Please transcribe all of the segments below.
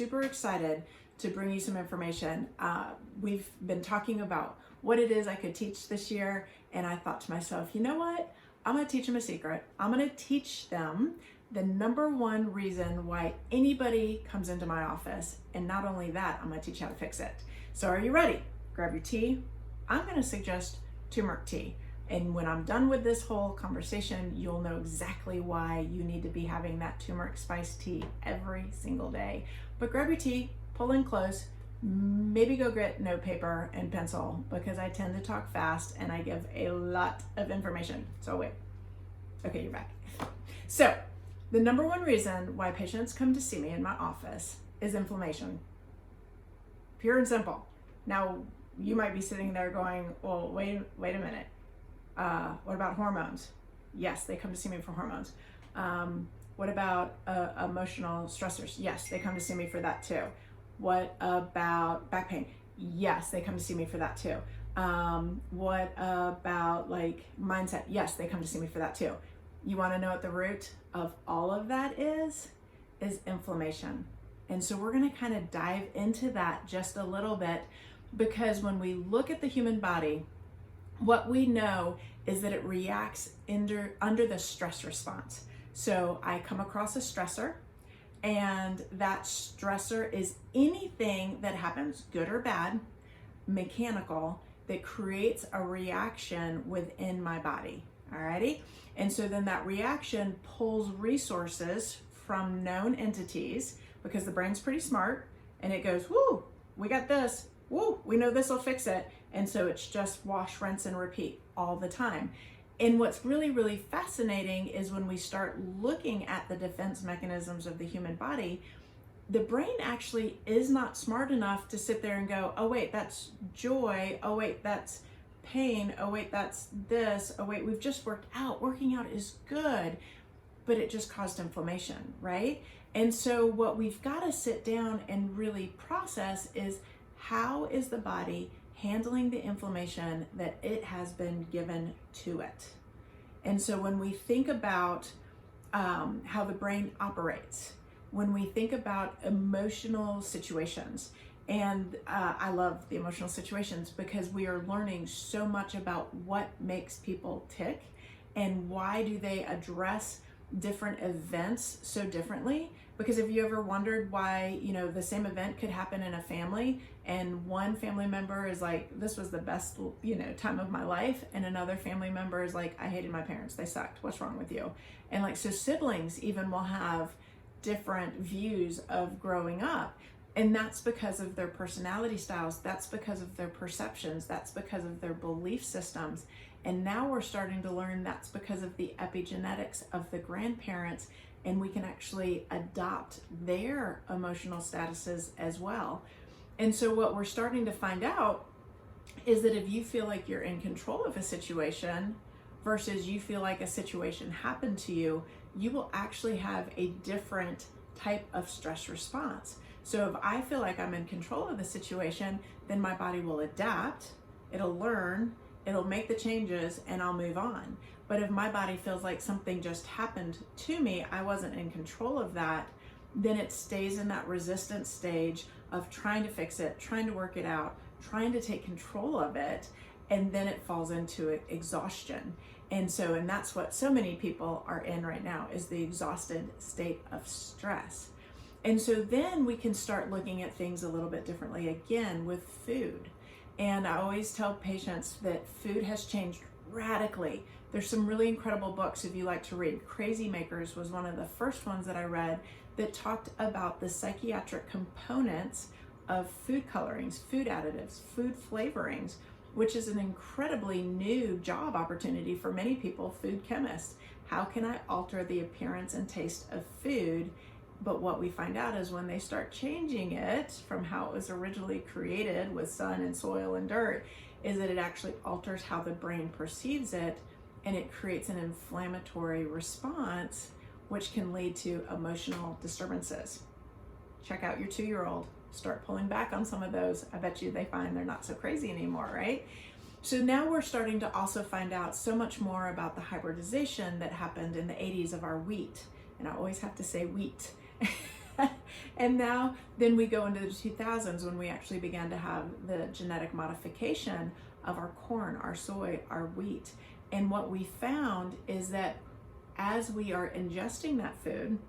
super excited to bring you some information. We've been talking about what it is I could teach this year, and I thought to myself, you know what? I'm gonna teach them a secret. I'm gonna teach them the number one reason why anybody comes into my office. And not only that, I'm gonna teach you how to fix it. So are you ready? Grab your tea. I'm gonna suggest turmeric tea. And when I'm done with this whole conversation, you'll know exactly why you need to be having that turmeric spice tea every single day. But grab your tea, pull in close, maybe go get note paper and pencil, because I tend to talk fast and I give a lot of information. So wait, okay, you're back. So the number one reason why patients come to see me in my office is inflammation. Pure and simple. Now, you might be sitting there going, well, wait a minute. What about hormones? Yes, they come to see me for hormones. What about emotional stressors? Yes, they come to see me for that too. What about back pain? Yes, they come to see me for that too. What about like mindset? Yes, they come to see me for that too. You want to know what the root of all of that is inflammation. And so we're going to kind of dive into that just a little bit, because when we look at the human body, what we know is that it reacts under the stress response. So I come across a stressor, and that stressor is anything that happens, good or bad, mechanical, that creates a reaction within my body. Alrighty? And so then that reaction pulls resources from known entities, because the brain's pretty smart, and it goes, whoo, we got this, whoo, we know this will fix it. And so it's just wash, rinse, and repeat all the time. And what's really, really fascinating is when we start looking at the defense mechanisms of the human body, the brain actually is not smart enough to sit there and go, oh wait, that's joy, oh wait, that's pain, oh wait, that's this, oh wait, we've just worked out, working out is good, but it just caused inflammation, right? And so what we've got to sit down and really process is, how is the body handling the inflammation that it has been given to it? And so when we think about how the brain operates, when we think about emotional situations, and I love the emotional situations because we are learning so much about what makes people tick and why do they address different events so differently. Because if you ever wondered why, the same event could happen in a family, and one family member is like, this was the best, time of my life, and another family member is like, I hated my parents, they sucked, what's wrong with you? And like, so siblings even will have different views of growing up. And that's because of their personality styles, that's because of their perceptions, that's because of their belief systems. And now we're starting to learn that's because of the epigenetics of the grandparents, and we can actually adopt their emotional statuses as well. And so what we're starting to find out is that if you feel like you're in control of a situation versus you feel like a situation happened to you, you will actually have a different type of stress response. So if I feel like I'm in control of the situation, then my body will adapt, it'll learn, it'll make the changes, and I'll move on. But if my body feels like something just happened to me, I wasn't in control of that, then it stays in that resistance stage of trying to fix it, trying to work it out, trying to take control of it, and then it falls into exhaustion. And that's what so many people are in right now, is the exhausted state of stress. And so then we can start looking at things a little bit differently again with food. And I always tell patients that food has changed radically. There's some really incredible books if you like to read. Crazy Makers was one of the first ones that I read that talked about the psychiatric components of food colorings, food additives, food flavorings, which is an incredibly new job opportunity for many people, food chemists. How can I alter the appearance and taste of food? But what we find out is when they start changing it from how it was originally created with sun and soil and dirt, is that it actually alters how the brain perceives it, and it creates an inflammatory response, which can lead to emotional disturbances. Check out your 2-year-old. Start pulling back on some of those. I bet you they find they're not so crazy anymore, right? So now we're starting to also find out so much more about the hybridization that happened in the 80s of our wheat. And I always have to say wheat And now, then we go into the 2000s when we actually began to have the genetic modification of our corn, our soy, our wheat. And what we found is that as we are ingesting that food,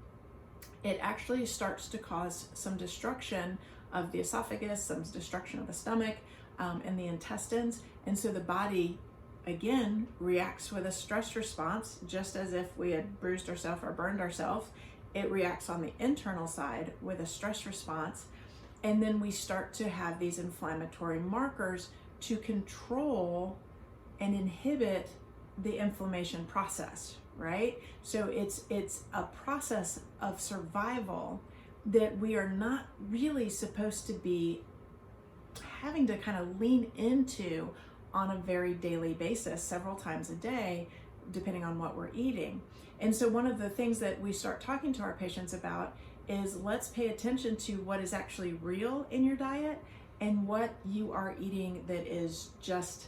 it actually starts to cause some destruction of the esophagus, some destruction of the stomach, and the intestines. And so the body, again, reacts with a stress response, just as if we had bruised ourselves or burned ourselves. It reacts on the internal side with a stress response. And then we start to have these inflammatory markers to control and inhibit the inflammation process, right? So it's a process of survival that we are not really supposed to be having to kind of lean into on a very daily basis, several times a day, depending on what we're eating. And so one of the things that we start talking to our patients about is, let's pay attention to what is actually real in your diet and what you are eating that is just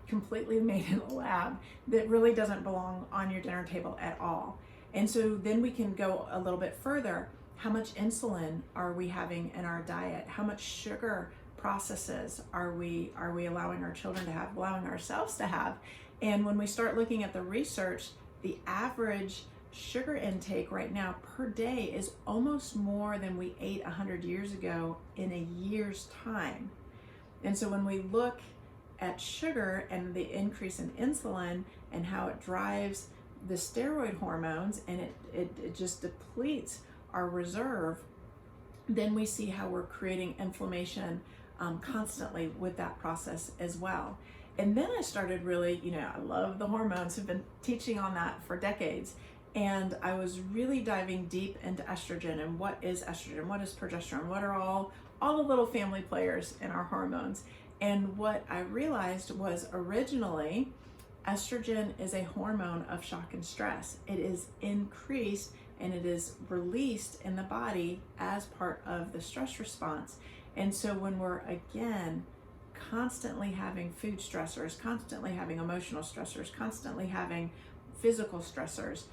completely made in a lab, that really doesn't belong on your dinner table at all. And so then we can go a little bit further. How much insulin are we having in our diet? How much sugar processes are we allowing our children to have, allowing ourselves to have? And when we start looking at the research, the average sugar intake right now per day is almost more than we ate 100 years ago in a year's time. And so when we look at sugar and the increase in insulin and how it drives the steroid hormones, and it just depletes our reserve, then we see how we're creating inflammation constantly with that process as well. And then I started really, I love the hormones, have been teaching on that for decades. And I was really diving deep into estrogen and what is estrogen, what is progesterone, what are all the little family players in our hormones. And what I realized was, originally, estrogen is a hormone of shock and stress. It is increased and it is released in the body as part of the stress response. And so when we're, again, constantly having food stressors, constantly having emotional stressors, constantly having physical stressors,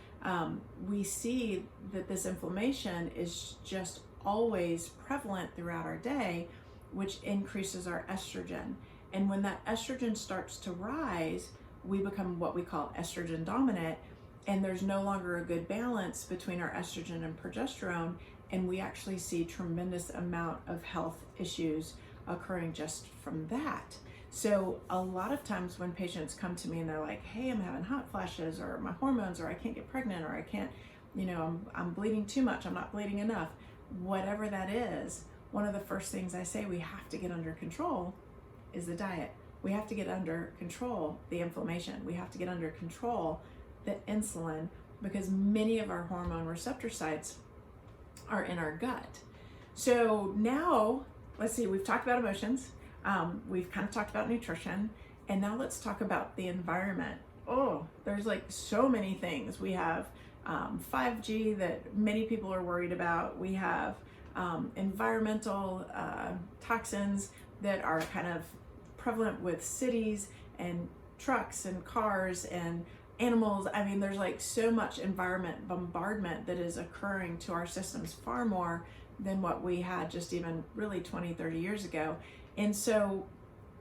we see that this inflammation is just always prevalent throughout our day, which increases our estrogen. And when that estrogen starts to rise, we become what we call estrogen dominant, and there's no longer a good balance between our estrogen and progesterone, and we actually see tremendous amount of health issues occurring just from that. So a lot of times when patients come to me and they're like, hey, I'm having hot flashes, or my hormones, or I can't get pregnant, or I can't, I'm bleeding too much, I'm not bleeding enough, whatever that is, one of the first things I say we have to get under control is the diet. We have to get under control the inflammation. We have to get under control the insulin, because many of our hormone receptor sites are in our gut. So now, let's see, we've talked about emotions, we've kind of talked about nutrition, and now let's talk about the environment. Oh, there's like so many things. We have 5G that many people are worried about. We have environmental toxins that are kind of prevalent with cities and trucks and cars and animals. I mean, there's like so much environment bombardment that is occurring to our systems, far more than what we had just even really 20, 30 years ago. And so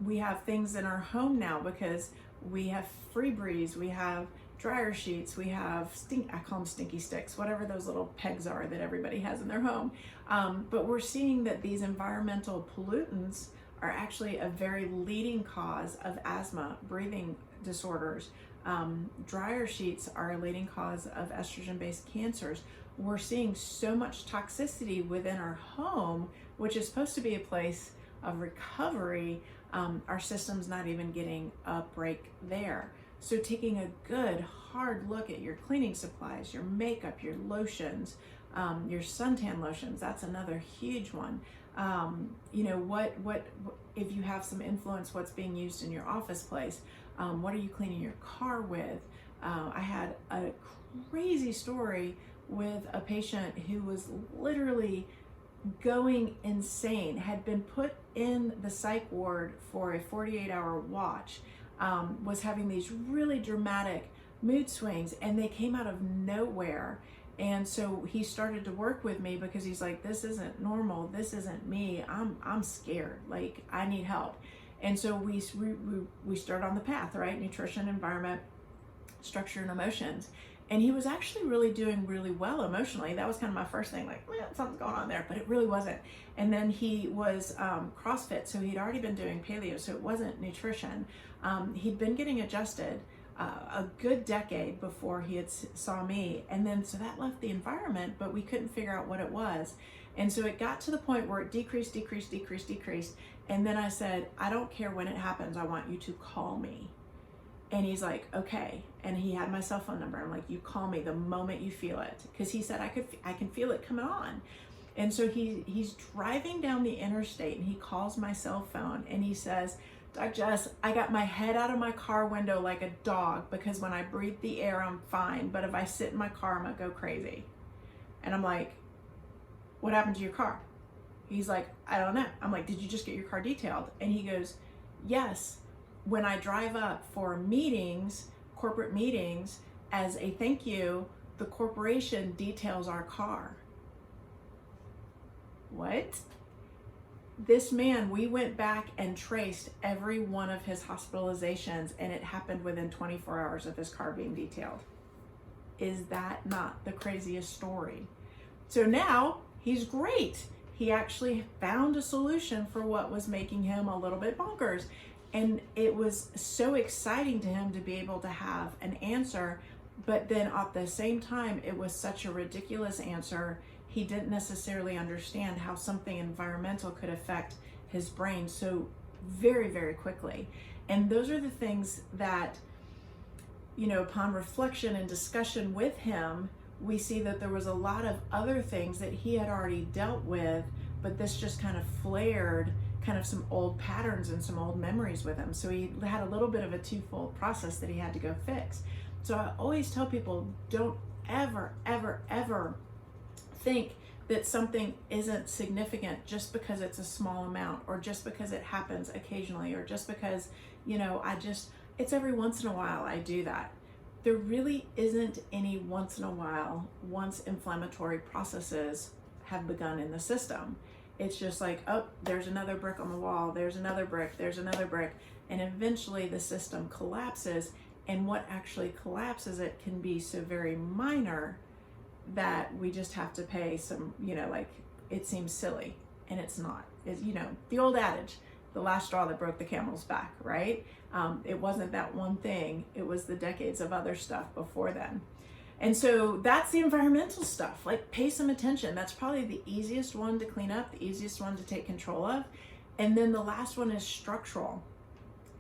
we have things in our home now because we have free breeze, we have dryer sheets, we have I call them stinky sticks, whatever those little pegs are that everybody has in their home. But we're seeing that these environmental pollutants are actually a very leading cause of asthma, breathing disorders. Dryer sheets are a leading cause of estrogen-based cancers. We're seeing so much toxicity within our home, which is supposed to be a place of recovery. Our system's not even getting a break there. So taking a good hard look at your cleaning supplies, your makeup, your lotions, your suntan lotions, that's another huge one. What if you have some influence, what's being used in your office place? What are you cleaning your car with? I had a crazy story with a patient who was literally going insane, had been put in the psych ward for a 48-hour watch, was having these really dramatic mood swings, and they came out of nowhere. And so he started to work with me because he's like, this isn't normal. This isn't me. I'm scared. Like, I need help. And so we start on the path, right? Nutrition, environment, structure, and emotions. And he was actually really doing really well emotionally. That was kind of my first thing, like, something's going on there, but it really wasn't. And then he was CrossFit, so he'd already been doing paleo, so it wasn't nutrition. He'd been getting adjusted a good decade before he had saw me. And then, so that left the environment, but we couldn't figure out what it was. And so it got to the point where it decreased. And then I said, I don't care when it happens, I want you to call me. And he's like, okay. And he had my cell phone number. I'm like, you call me the moment you feel it. Because he said, I can feel it coming on. And so he's driving down the interstate and he calls my cell phone and he says, Doc Jess, I got my head out of my car window like a dog because when I breathe the air, I'm fine. But if I sit in my car, I'm gonna go crazy. And I'm like, what happened to your car? He's like, I don't know. I'm like, did you just get your car detailed? And he goes, yes. When I drive up for meetings, corporate meetings, as a thank you, the corporation details our car. What? This man, we went back and traced every one of his hospitalizations, and it happened within 24 hours of his car being detailed. Is that not the craziest story? So now he's great. He actually found a solution for what was making him a little bit bonkers. And it was so exciting to him to be able to have an answer, but then at the same time, it was such a ridiculous answer. He didn't necessarily understand how something environmental could affect his brain so very, very quickly. And those are the things that, you know, upon reflection and discussion with him, we see that there was a lot of other things that he had already dealt with, but this just kind of flared kind of some old patterns and some old memories with him. So he had a little bit of a twofold process that he had to go fix. So I always tell people, don't ever, ever, ever think that something isn't significant just because it's a small amount, or just because it happens occasionally, or just because, you know, it's every once in a while I do that. There really isn't any once in a while once inflammatory processes have begun in the system. It's just like, oh, there's another brick on the wall, there's another brick, there's another brick, and eventually the system collapses. And what actually collapses it can be so very minor that we just have to pay some, you know, like, it seems silly, and it's not. It's, you know, the old adage, the last straw that broke the camel's back, right? It wasn't that one thing, it was the decades of other stuff before then. And so that's the environmental stuff. Like, pay some attention. That's probably the easiest one to clean up, the easiest one to take control of. And then the last one is structural.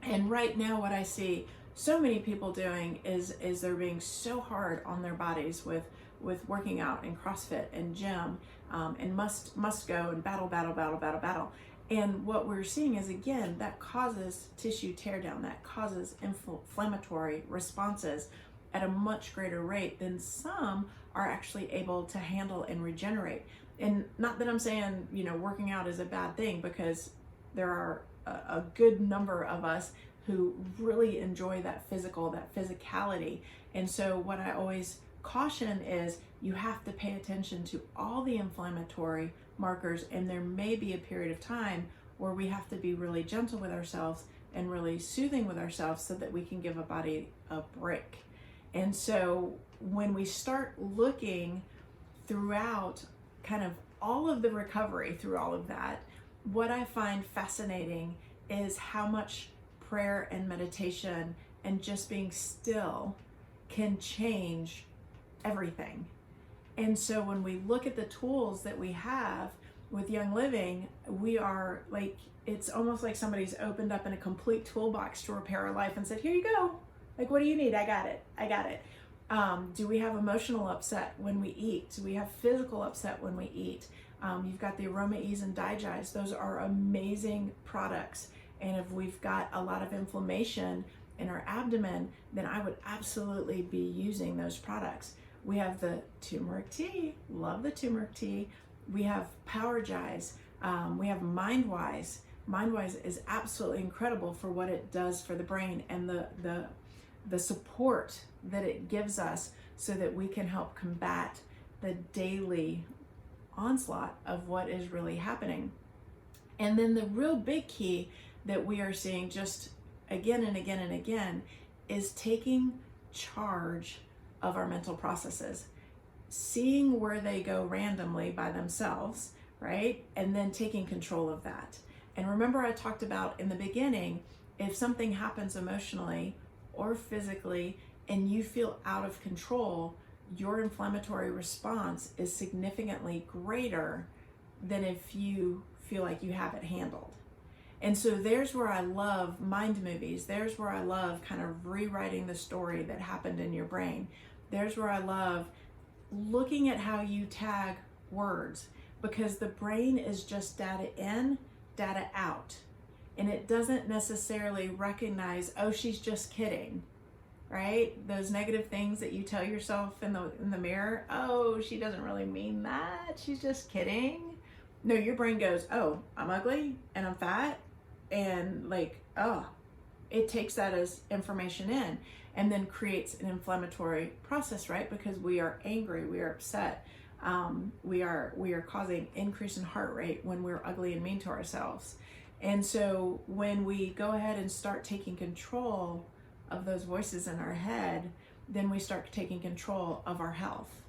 And right now what I see so many people doing is they're being so hard on their bodies with working out and CrossFit and gym, and must go and battle. And what we're seeing is, again, that causes tissue tear down, that causes inflammatory responses at a much greater rate than some are actually able to handle and regenerate. And not that I'm saying, you know, working out is a bad thing, because there are a good number of us who really enjoy that physicality. And so what I always caution is, you have to pay attention to all the inflammatory markers, and there may be a period of time where we have to be really gentle with ourselves and really soothing with ourselves so that we can give a body a break. And so when we start looking throughout kind of all of the recovery through all of that, what I find fascinating is how much prayer and meditation and just being still can change everything. And so when we look at the tools that we have with Young Living, we are like, it's almost like somebody's opened up in a complete toolbox to repair our life and said, here you go. Like, what do you need? I got it. Do we have emotional upset when we eat? Do we have physical upset when we eat? You've got the Aroma Ease and Digest. Those are amazing products. And if we've got a lot of inflammation in our abdomen, then I would absolutely be using those products. We have the turmeric tea. Love the turmeric tea. We have Powergize. We have MindWise. MindWise is absolutely incredible for what it does for the brain, and the support that it gives us so that we can help combat the daily onslaught of what is really happening. And then the real big key that we are seeing just again and again and again is taking charge of our mental processes, seeing where they go randomly by themselves, right? And then taking control of that. And remember, I talked about in the beginning, if something happens emotionally or physically and you feel out of control, your inflammatory response is significantly greater than if you feel like you have it handled. And so there's where I love mind movies. There's where I love kind of rewriting the story that happened in your brain. There's where I love looking at how you tag words, because the brain is just data in, data out. And it doesn't necessarily recognize, oh, she's just kidding, right? Those negative things that you tell yourself in the mirror, oh, she doesn't really mean that, she's just kidding. No, your brain goes, oh, I'm ugly and I'm fat, and like, oh, it takes that as information in and then creates an inflammatory process, right? Because we are angry, we are upset, we are causing increase in heart rate when we're ugly and mean to ourselves. And so when we go ahead and start taking control of those voices in our head, then we start taking control of our health.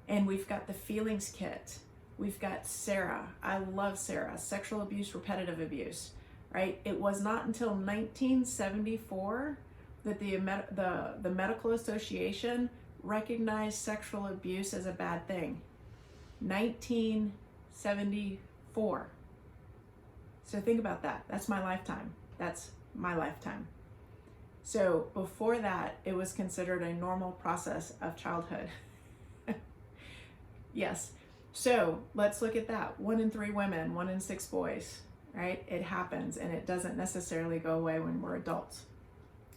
And we've got the feelings kit. We've got Sarah. I love Sarah. Sexual abuse, repetitive abuse, right? It was not until 1974 that the Medical Association recognized sexual abuse as a bad thing. 1974. So think about that. That's my lifetime. That's my lifetime. So before that, it was considered a normal process of childhood. Yes. So let's look at that. 1 in 3 women, 1 in 6 boys, right? It happens, and it doesn't necessarily go away when we're adults.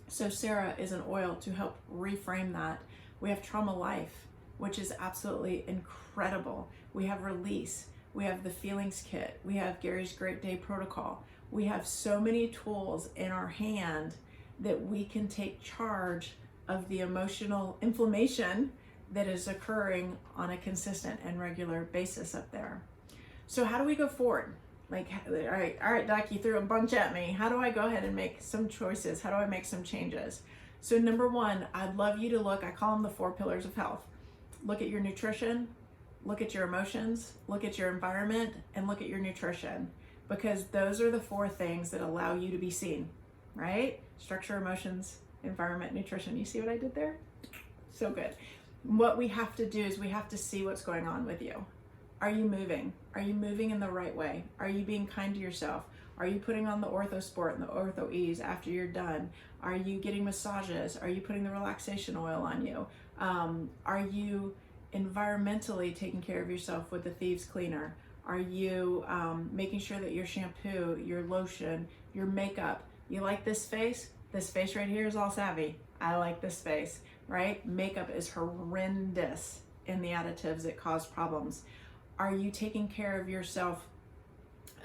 So Sarah is an oil to help reframe that. We have Trauma Life, which is absolutely incredible. We have Release. We have the Feelings Kit. We have Gary's Great Day Protocol. We have so many tools in our hand that we can take charge of the emotional inflammation that is occurring on a consistent and regular basis up there. So how do we go forward? Like, all right, Doc, you threw a bunch at me. How do I go ahead and make some choices? How do I make some changes? So number 1, I'd love you to look, I call them the 4 pillars of health. Look at your nutrition, look at your emotions, look at your environment, and look at your nutrition, because those are the 4 things that allow you to be seen, right? Structure, emotions, environment, nutrition. You see what I did there? So good. What we have to do is we have to see what's going on with you. Are you moving? Are you moving in the right way? Are you being kind to yourself? Are you putting on the OrthoSport and the Ortho Ease after you're done? Are you getting massages? Are you putting the relaxation oil on you? Are you environmentally taking care of yourself with the Thieves Cleaner? Are you making sure that your shampoo, your lotion, your makeup, you like this face? This face right here is all savvy. I like this face, right? Makeup is horrendous in the additives that cause problems. Are you taking care of yourself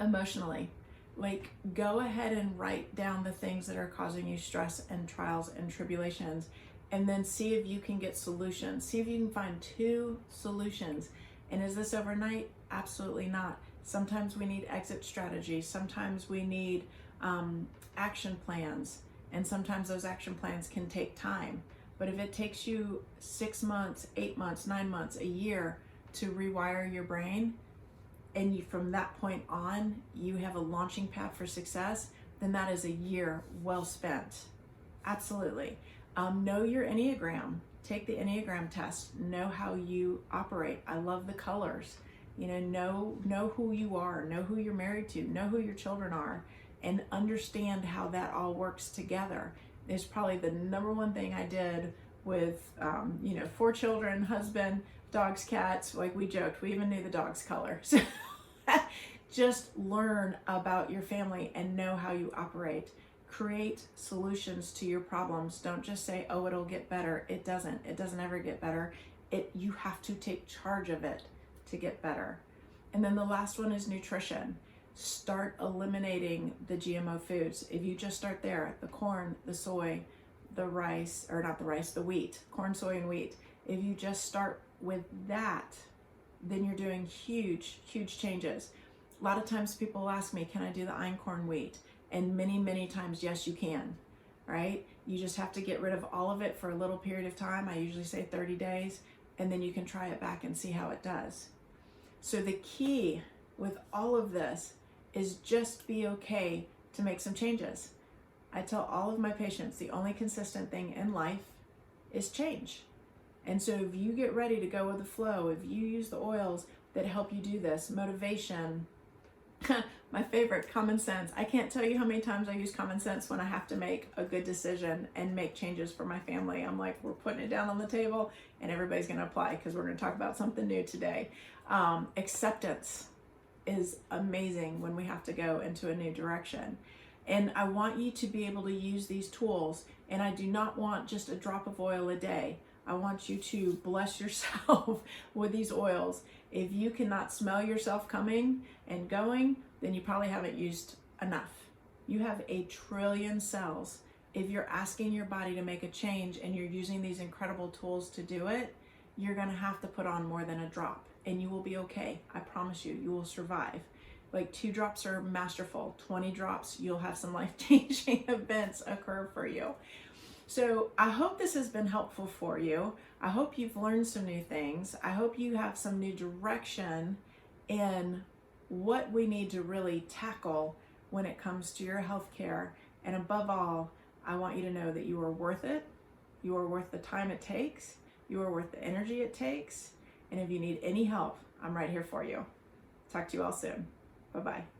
emotionally? Like, go ahead and write down the things that are causing you stress and trials and tribulations, and then see if you can get solutions. See if you can find 2 solutions. And is this overnight? Absolutely not. Sometimes we need exit strategies. Sometimes we need action plans. And sometimes those action plans can take time. But if it takes you 6 months, 8 months, 9 months, a year to rewire your brain, and from that point on, you have a launching pad for success, then that is a year well spent. Absolutely. Know your Enneagram. Take the Enneagram test. Know how you operate. I love the colors. Know who you are. Know who you're married to. Know who your children are. And understand how that all works together. Is probably the number 1 thing I did with 4 children, husband, dogs, cats. Like, we joked, we even knew the dog's color. So just learn about your family and know how you operate. Create solutions to your problems. Don't just say, oh, it'll get better. It doesn't ever get better. You have to take charge of it to get better. And then the last one is nutrition. Start eliminating the GMO foods. If you just start there, the corn, the soy, the rice, or not the rice, the wheat, corn, soy, and wheat, If you just start with that, then you're doing huge, huge changes. A lot of times people ask me, can I do the einkorn wheat? And many, many times, yes, you can, right? You just have to get rid of all of it for a little period of time. I usually say 30 days, and then you can try it back and see how it does. So the key with all of this is just be okay to make some changes. I tell all of my patients the only consistent thing in life is change. And so if you get ready to go with the flow, if you use the oils that help you do this, motivation, my favorite, common sense. I can't tell you how many times I use common sense when I have to make a good decision and make changes for my family. I'm like, we're putting it down on the table and everybody's going to apply because we're going to talk about something new today. Acceptance is amazing when we have to go into a new direction. And I want you to be able to use these tools. And I do not want just a drop of oil a day. I want you to bless yourself with these oils. If you cannot smell yourself coming and going, then you probably haven't used enough. You have 1 trillion cells. If you're asking your body to make a change and you're using these incredible tools to do it, you're going to have to put on more than a drop and you will be okay. I promise you, you will survive. Like 2 drops are masterful. 20 drops, you'll have some life-changing events occur for you. So I hope this has been helpful for you. I hope you've learned some new things. I hope you have some new direction in what we need to really tackle when it comes to your healthcare. And above all, I want you to know that you are worth it. You are worth the time it takes. You are worth the energy it takes. And if you need any help, I'm right here for you. Talk to you all soon. Bye-bye.